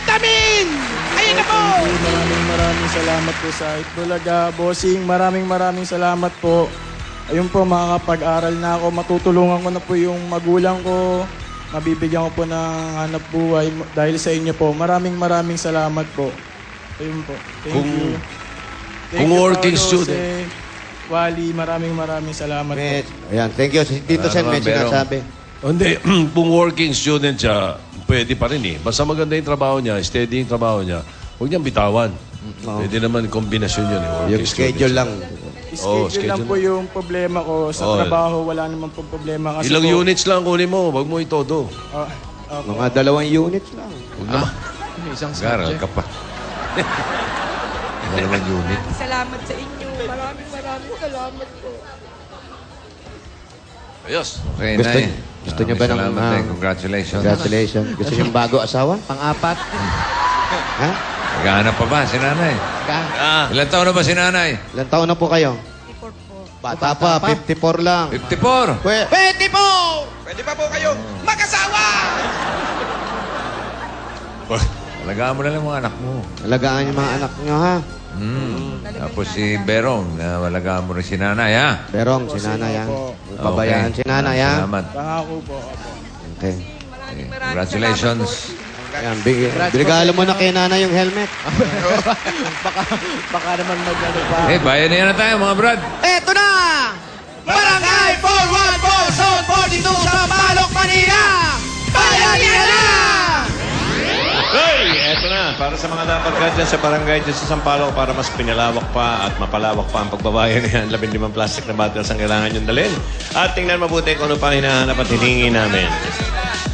Vitamin! Ayun na po! Maraming salamat po sa Itbulaga. Bossing, maraming salamat po. Ayun po, makakapag-aral na ako. Matutulungan ko na po yung magulang ko. Mabibigyan ko po ng hanap buhay dahil sa inyo po. Maraming salamat po. Ayun po. Thank you. Kung working student. Wally, maraming salamat po. Ayan, thank you. Tito Sen, may sinasabi. Hindi, kung working student siya, pwede pa rin eh. Basta maganda yung trabaho niya, steady yung trabaho niya, huwag niyang bitawan. Pwede naman kombinasyon yun eh. Yung schedule lang. Schedule lang po yung problema ko. Sa trabaho, wala naman po problema. Kasi Ilang po, units lang kunin mo, wag mo itodo. okay. Mga 2 units lang. Huwag naman. Isang Garal ka pa. Dalawang unit. Salamat sa inyo. Maraming salamat po. Ayos. Okay, Gusto- Nay. gusto niyo ba ng, Salamat, Nay. Congratulations. Congratulations. Gusto niyong bago asawa? Pang-4? Ha? Naghahanap pa ba si Nanay? Ilan taon na ba si Nanay? Ilan taon na po kayo? 54 po. Bata pa, 54 lang. 54. Pwede po! Pwede pa po kayo mag-asawa! Alagaan mo na lang mga anak mo. Alagaan yung mga anak niyo, ha? Tapos si Berong, alagaan mo rin si Nanay, ha? Berong, si nanay, ha? Opo. Pabayaan si nanay, ha? Salamat. Pangako po. Okay. Congratulations. Ayan, binigalo mo na kay nanay yung helmet. Baka naman mag-ano pa. Eh, bayan na tayo, mga brad. Eto na! Barangay 414 Zone 42 sa Palok, Manila! Bayanihan na! Hey! Eto na, para sa mga dapat ka dyan sa barangay dyan sa Sampaloc para mas pinalawak pa at mapalawak pa ang pagbabayan niyan. 15 plastic na bottles ang kailangan yung dalhin. At tingnan mabuti kung ano pa hinahanap at hiningi namin.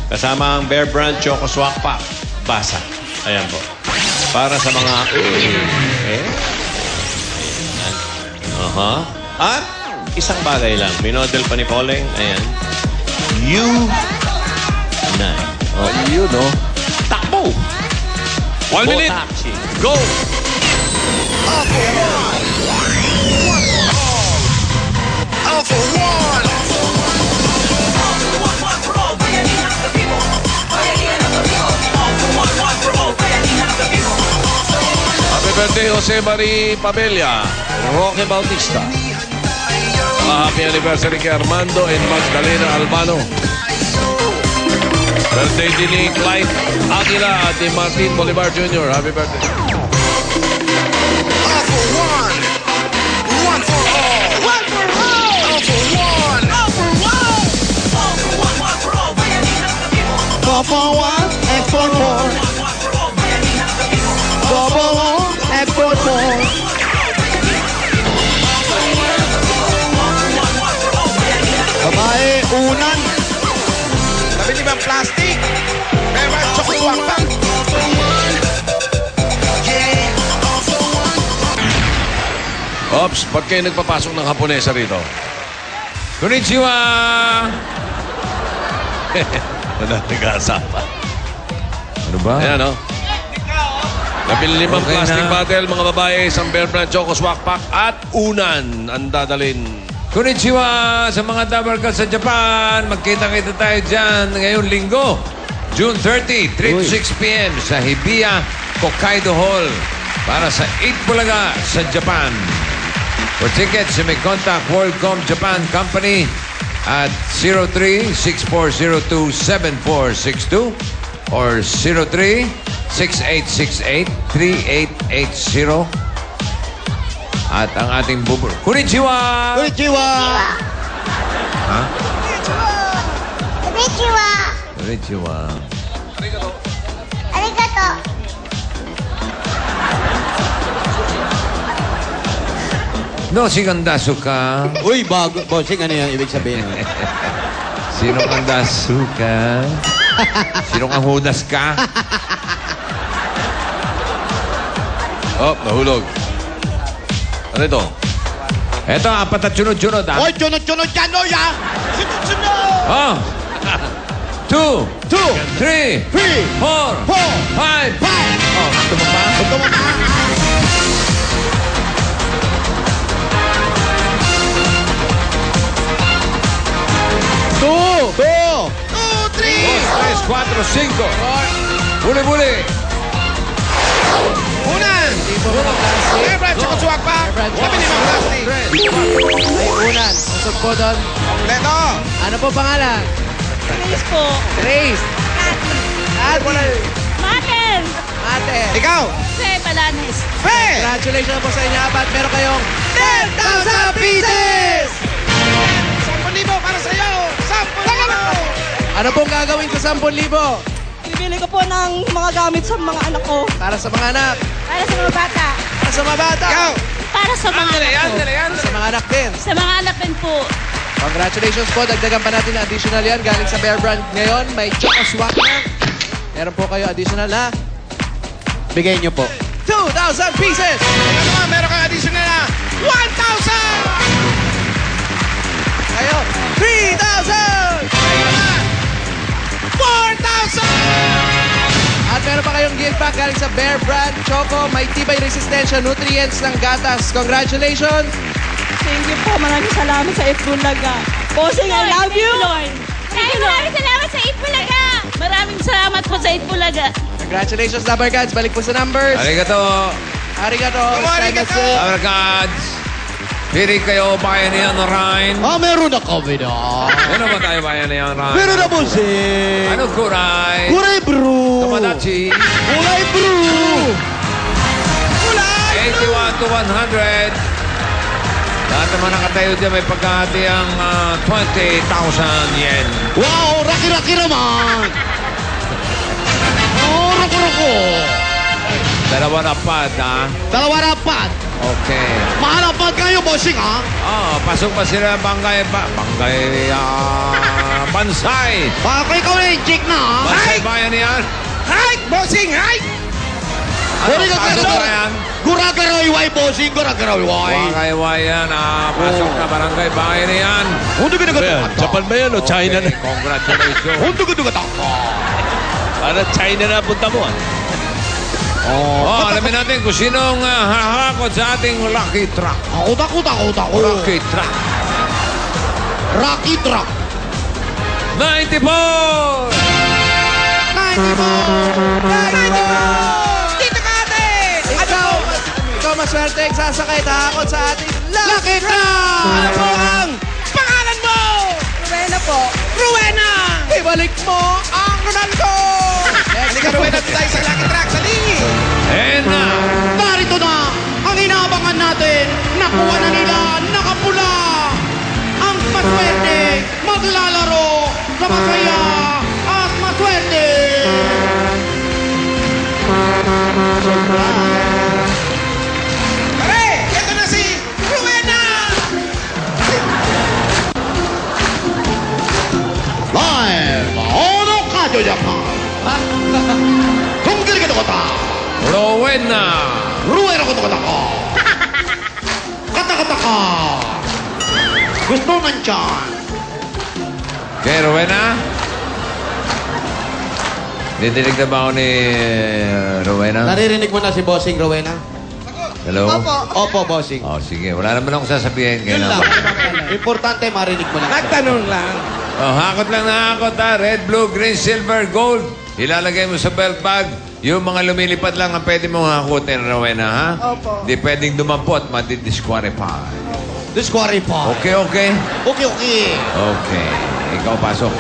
Kasama ang Bear Brand Choco Swak Pack. Basa. Ayan po. Para sa mga... At isang bagay lang. Minodel pa ni Poleng. Ayan. U9. Oh, Yun, no? takbo! 1 minute. Taxi. Go! Happy birthday, Jose Marie Pabella, Roque Bautista. Happy anniversary kay Armando and Magdalena Albano. Birthday din ni Clyde Aguila at ni Martin Bolivar Jr. Happy birthday. Babae, unan. 15 plastic! Meron Choco Swak Pack! Ops, ba't kayo nagpapasok ng Haponesa rito? Konnichiwa! Wala nag-aasapan. Ano ba? Ayan, no? 15 Okay plastic na. bottle, mga babae, isang Bear Brand Choco Swak Pack at unan ang dadalhin. Konnichiwa sa mga Dabarka sa Japan. Magkita-kita tayo dyan ngayong linggo. June 30, 3 to 6 p.m. sa Hibiya Hokkaido Hall para sa Itbulaga sa Japan. For tickets, you may contact WorldCom Japan Company at 03-6402-7462 or 03-6868-3880. At ang ating bubur. Konnichiwa! Konnichiwa! Ha? Konnichiwa! Konnichiwa. Arigato! No, si Kandasuka. Uy, bago. Bossing, ano yung ibig sabihin? Sino Kandasuka? Sino kang hudas ka? Oh, nahulog. Ano ito? Eto, apat at sunod-sunod, ha? Oy, chunod-chunod yan, oy, ha? Chunod-chunod! Oh! 2, 3, 4, 5. Oh, gusto mo pa? Gusto mo pa? Two, 4, 5. Huli-huli. Unan! Hindi po mga plastic. Bear Brand Choco Swak Pack! Bear Brand Labing limang plastic! Ay, unan. Usog po doon. Kompleto! Ano po pangalan? Please po. Grace. Ate. Maten! Ate. Ikaw! Jose Balanes. Hey! Congratulations po sa inyo apat. Meron kayong 10,000 pieces! 10,000 para sa'yo! 10,000! Ano pong gagawin sa 10,000? Bibili ko po ng mga gamit sa mga anak ko. Para sa mga anak. Para sa mga bata. Para sa mga bata. Ikaw! Para sa mga anak ko. Para sa mga anak din. Sa mga anak din po. Congratulations po. Dagdagan pa natin na additional yan. Galing sa Bear Brand ngayon. May Choco Swak na. Meron po kayo additional na. Bigay nyo po. 2,000 pieces! Ikaw naman, meron kang additional na 1,000! Kayo, 3,000! Ikaw naman, 4,000! At meron pa kayong gift pack galing sa Bear Brand Choco. May tibay resistensya, nutrients ng gatas. Congratulations! Thank you po. Maraming salamat sa Itbulaga. Bossing, I love you! Maraming salamat sa Itbulaga! Maraming salamat po sa Itbulaga. Congratulations, Number Gods. Balik po sa numbers. Arigato. Arigato. Arigato. Our gods. Pili kayo bayanihan na Rhine. Meron na kami na. Ano ba tayo bayanihan Rhine? Meron na bossing. Ano kuray? Kulay bro. Kamadachi. Kulay bro. 81 to 100. Lahat naman nakatayo dyan may pagkahati ang 20,000 yen. Wow, raki-raki naman. Oh, roko-roko. Dalawa na pad, ha? Dalawa na pat. Okay. Mahal ang pat kayo, bossing, ha? Pasok pa sila Bangay, Bansay. Baka ikaw na yung chick na, ha? Bansay bayan yan. Hi! Bossing, hi! Huli ka Pasok kayo. na yan. Guragaroy-way, bossing. Guragaroy-way. Bangay yan, pasok na barangay bayan na yan. Hundo ka na Japan ba yan o China na? Congratulations. Hundo ka na Para China na punta mo. Alamin natin kung sinong hahakot sa ating lucky truck. Ako. Lucky truck. Rocky truck. 94! Dito ka ate! Ikaw maswerte ang sasakay tahakot sa ating Lucky Truck! Ano po ang pangalan mo? Rowena po. Rowena! Ibalik mo ang Ronaldo! Halika Rowena, doon tayo sa Lucky Track. Sali! And now, Narito na ang inaabangan natin. Nakuha na nila, nakapula. Ang maswerte, maglalaro sa masaya at maswerte. Pare, ito na si Rowena! Live on Okado Japan. Kung kiri ka ta. Rowena! Ruwero ko ka. Kata-kata ka. Gusto nandyan. Okay, Rowena? Didinig na ba ako ni Rowena? Naririnig mo na si Bossing Rowena? Hello? Opo, Bossing. Oh, sige. Wala naman akong sasabihin. Yun lang. Kailangan. Importante marinig mo na. Nagtanong lang. Oh, hakot lang na hakot ha. Red, blue, green, silver, gold. Ilalagay mo sa belt bag. Yung mga lumilipad lang ang pwede mong hakutin, Rowena, ha? Opo. Hindi pwedeng dumampot, madidisqualify. Disqualify. Okay, okay? Okay. Okay. Ikaw pasok.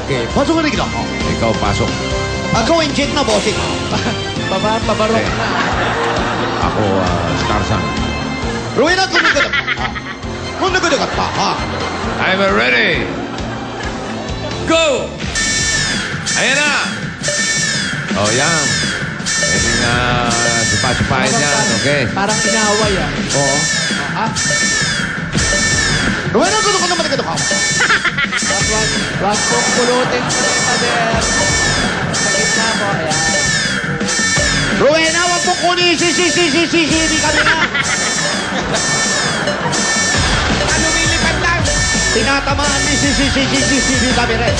Okay. Pasok ka rin ako. Ikaw pasok. Ako yung check na, Bossing. Pabarok Okay. na. Ako, Starzan. Rowena, kung nagkada ka. Kung nagkada ka pa, ha? I'm ready. Go! Ayan na! Oh, yan. Pwede nga sipa-sipahin yan, okay? Parang inaaway ah. Oo. Rowena, kung nagkada ka. Wag pong pulutin sa pader. Sa gitna po, ayan. Rowena, wag mo kunin si kami na. Lumilipad lang. Tinatamaan ni si kami rin.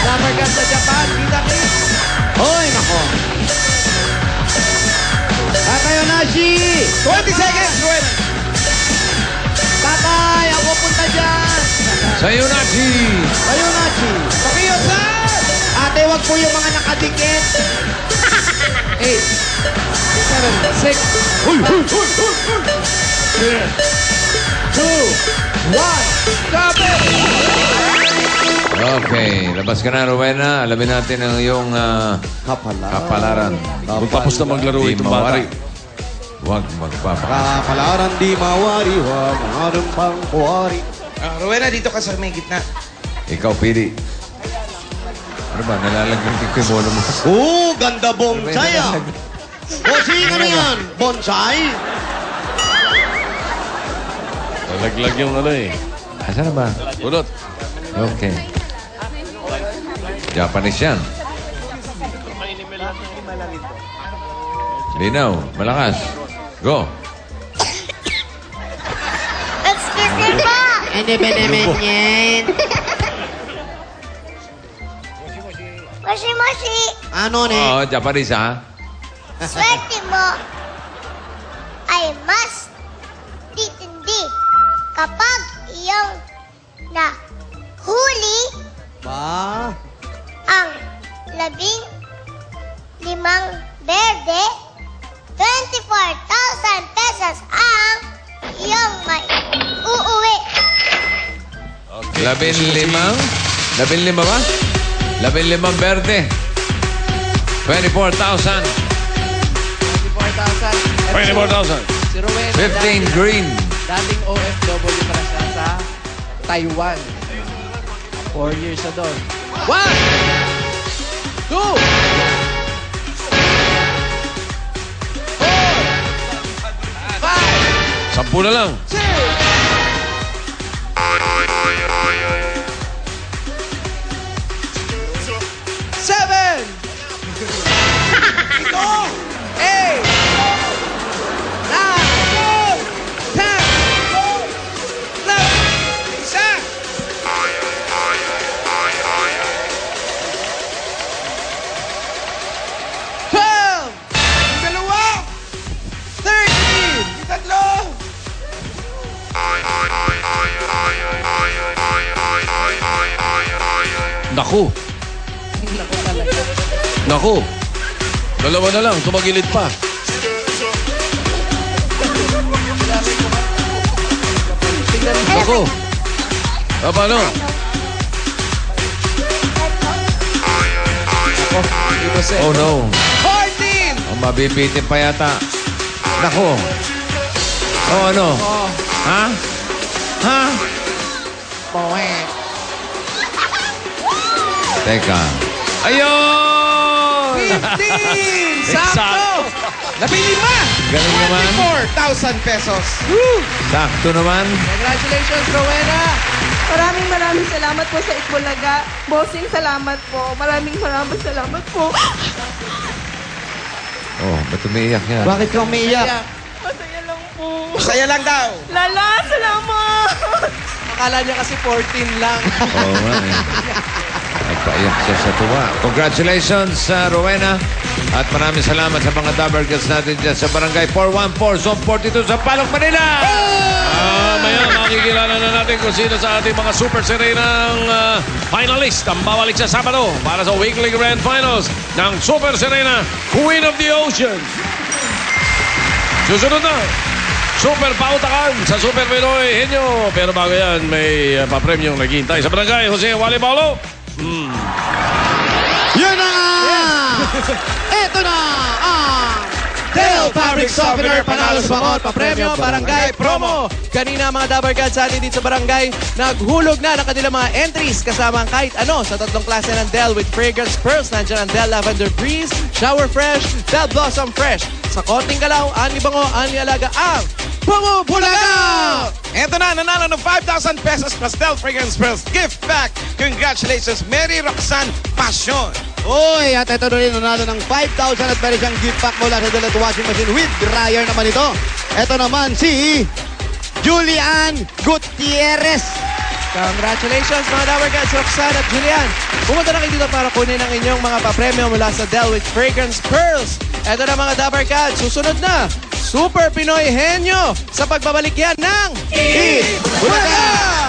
Number Gods sa Japan, kita Chris. Hoy, nako. Tatayo na si 20 seconds, Rowena. Tatay, ako punta dyan. Sa'yo na, Chi! Tayo na si. Pakiyosan! Ate, wag Huwag po yung mga nakadikit. 8, 7, 6, 2, 1, stop it! Okay, labas ka na, Rowena. Alamin natin ang iyong kapalaran. Kung tapos na maglaro Di itong bata. mawari. Huwag magpapakas. Kapalaran di mawari, huwag ang aring pangkuwari. Rowena, dito ka sa may gitna. Ikaw, Pili. Ano ba? Nalalagyan ko yung mono mo. Ganda bonsai ah. Bossing, ano yan? Bonsai? Nalaglag yung ano eh. Asan na ba? Bunot. Okay. Japanese yan. Linaw, malakas. Go. Excuse me po. Ano ba naman yan? Moshi-moshi. Ano ne? Oo, Japanese ha? Swerte mo ay mas titindi kapag iyong nahuli Ba? ang 15 berde, 24,000 pesos ang iyong may uuwi. 15 ba? 15 verde. 24,000. 24,000. 24,000. Si Rowena, 15 green. dating OFW para siya sa Taiwan. 4 years na doon. 1, 2, 4, 5, 10 na lang. 6, 7, 8, 9, 10, 11, Isa! 12, Dalawa! 13, Tatlo! Naku. Naku. Dalawa na lang. Tumagilid pa. Naku. Paano? Oh no. 14, Oh, mabibitin pa yata. Nako. Oh, ano? Ha? Ha? Teka. Ayun! 15! Sakto! Sakto. Nabili ma! Galing naman. 24,000 pesos. Sakto naman. Congratulations, Rowena! Maraming salamat po sa Itbulaga. Bossing, salamat po. Maraming salamat po. Oh, ba't umiiyak yan? Bakit ka umiiyak? Masaya lang po. Masaya lang daw. Lala, salamat! Akala niya kasi 14 lang. Oo nga eh. Nagpaiyak siya sa tuwa. Congratulations sa Rowena. At maraming salamat sa mga Dabber Girls natin dyan sa Barangay 414, Zone 42 sa Palok, Manila! Maya makikilala na natin kung sino sa ating mga Super Serenang finalist ang babalik sa Sabado para sa weekly grand finals ng Super Serena Queen of the Ocean. Susunod na, Super Pautakan sa Super Pinoy Henyo. Pero bago yan, may papremyong naghihintay sa Barangay Jose Wally Paulo. Yun na nga! Ito na ang Del Fabric Softener, panalo sa bangon, papremyo, barangay promo. Kanina mga Dabber Gods sa atin dito sa barangay, naghulog na ng kanilang mga entries kasama ang kahit ano sa tatlong klase ng Del with Fragrance Pearls. Nandiyan ang Del Lavender Breeze, Shower Fresh, Del Blossom Fresh. Sa konting galaw, ani bango, ani alaga ang Bumubulaga! Eto na, nanalo ng 5,000 pesos plus Del Fragrance Pearls gift pack. Congratulations, Mary Roxanne Passion. Uy, at ito na rin nanalo ng 5,000 at meron siyang gift pack mula sa Delat Washing Machine with dryer naman ito. Ito naman si Julian Gutierrez. Congratulations mga Dabber Gods, Roxanne at Julian. Pumunta na kayo dito para kunin ang inyong mga papremyo mula sa Del with Fragrance Pearls. Ito na mga Dabber Gods, susunod na, Super Pinoy Henyo sa pagbabalik yan ng Bulaga!